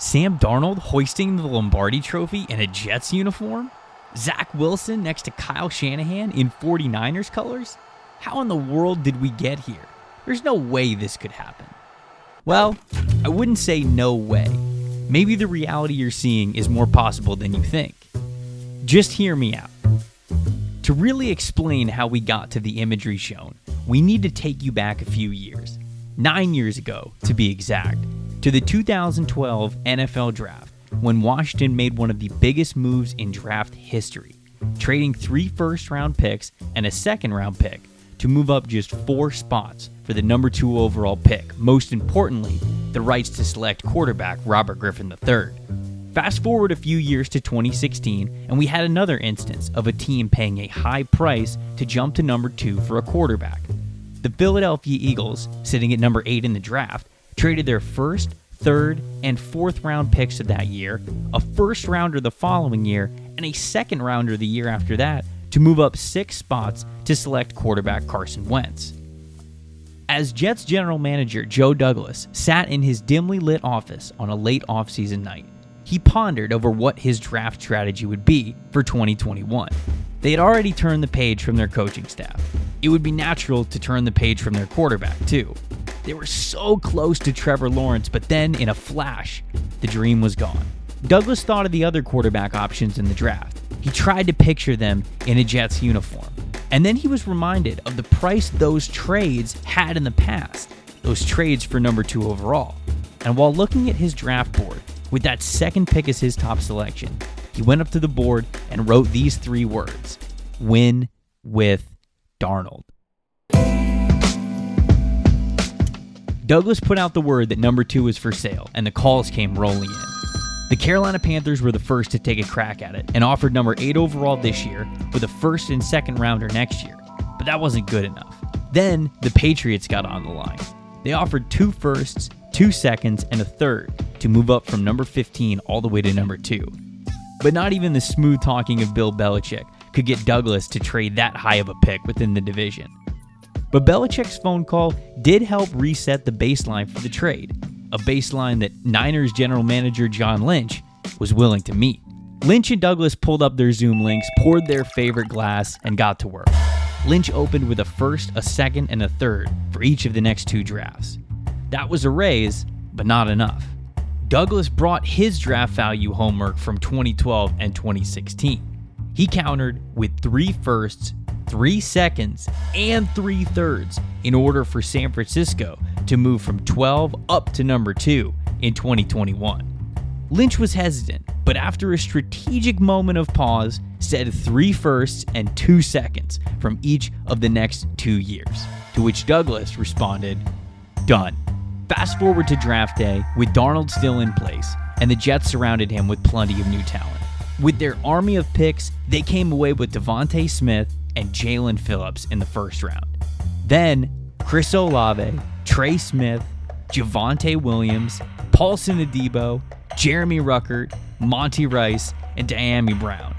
Sam Darnold hoisting the Lombardi Trophy in a Jets uniform? Zach Wilson next to Kyle Shanahan in 49ers colors? How in the world did we get here? There's no way this could happen. Well, I wouldn't say no way. Maybe the reality you're seeing is more possible than you think. Just hear me out. To really explain how we got to the imagery shown, we need to take you back a few years. 9 years ago, to be exact, to the 2012 NFL Draft, when Washington made one of the biggest moves in draft history, trading 3 first-round picks and a second-round pick to move up just 4 spots for the number 2 overall pick. Most importantly, the rights to select quarterback Robert Griffin III. Fast forward a few years to 2016, and we had another instance of a team paying a high price to jump to number 2 for a quarterback. The Philadelphia Eagles, sitting at number 8 in the draft, traded their first, third, and fourth round picks of that year, a first rounder the following year, and a second rounder the year after that to move up 6 spots to select quarterback Carson Wentz. As Jets general manager Joe Douglas sat in his dimly lit office on a late offseason night, he pondered over what his draft strategy would be for 2021. They had already turned the page from their coaching staff. It would be natural to turn the page from their quarterback, too. They were so close to Trevor Lawrence, but then, in a flash, the dream was gone. Douglas thought of the other quarterback options in the draft. He tried to picture them in a Jets uniform. And then he was reminded of the price those trades had in the past, those trades for number 2 overall. And while looking at his draft board, with that second pick as his top selection, he went up to the board and wrote these 3 words: win with Darnold. Douglas put out the word that number 2 was for sale, and the calls came rolling in. The Carolina Panthers were the first to take a crack at it and offered number 8 overall this year with a first and second rounder next year, but that wasn't good enough. Then the Patriots got on the line. They offered 2 firsts, 2 seconds, and a third to move up from number 15 all the way to number 2. But not even the smooth talking of Bill Belichick could get Douglas to trade that high of a pick within the division. But Belichick's phone call did help reset the baseline for the trade, a baseline that Niners general manager John Lynch was willing to meet. Lynch and Douglas pulled up their Zoom links, poured their favorite glass, and got to work. Lynch opened with a first, a second, and a third for each of the next 2 drafts. That was a raise, but not enough. Douglas brought his draft value homework from 2012 and 2016. He countered with 3 firsts, 3 seconds, and 3 thirds in order for San Francisco to move from 12 up to number 2 in 2021. Lynch was hesitant, but after a strategic moment of pause, said 3 firsts and 2 seconds from each of the next 2 years, to which Douglas responded, done. Fast forward to draft day, with Darnold still in place, and the Jets surrounded him with plenty of new talent. With their army of picks, they came away with Devontae Smith and Jalen Phillips in the first round. Then, Chris Olave, Trey Smith, Javonte Williams, Paulson Adebo, Jeremy Ruckert, Monty Rice, and Diami Brown.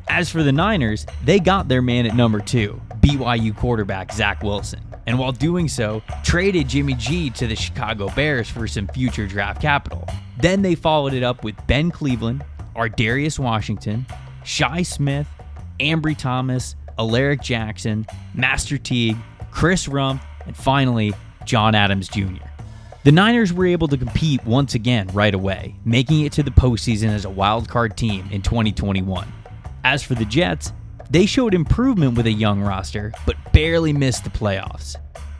As for the Niners, they got their man at number 2, BYU quarterback Zach Wilson, and while doing so, traded Jimmy G to the Chicago Bears for some future draft capital. Then they followed it up with Ben Cleveland, Ardarius Washington, Shi Smith, Ambry Thomas, Alaric Jackson, Master Teague, Chris Rump, and finally, John Adams Jr. The Niners were able to compete once again right away, making it to the postseason as a wild-card team in 2021. As for the Jets, they showed improvement with a young roster, but barely missed the playoffs.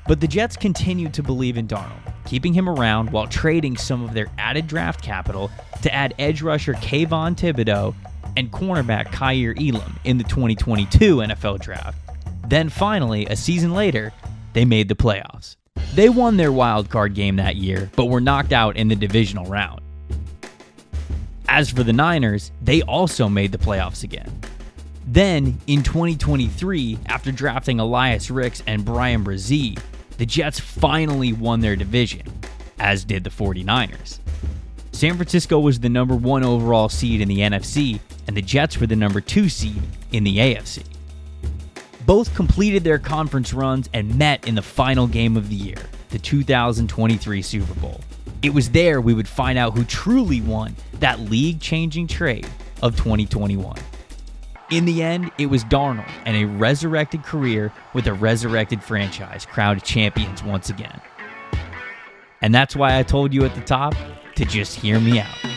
But the Jets continued to believe in Darnold, keeping him around while trading some of their added draft capital to add edge rusher Kayvon Thibodeau and cornerback Kaiir Elam in the 2022 NFL Draft. Then finally, a season later, they made the playoffs. They won their wild card game that year, but were knocked out in the divisional round. As for the Niners, they also made the playoffs again. Then, in 2023, after drafting Elias Ricks and Brian Brzee, the Jets finally won their division, as did the 49ers. San Francisco was the number 1 overall seed in the NFC, and the Jets were the number 2 seed in the AFC. Both completed their conference runs and met in the final game of the year, the 2023 Super Bowl. It was there we would find out who truly won that league-changing trade of 2021. In the end, it was Darnold and a resurrected career with a resurrected franchise crowned champions once again. And that's why I told you at the top to just hear me out.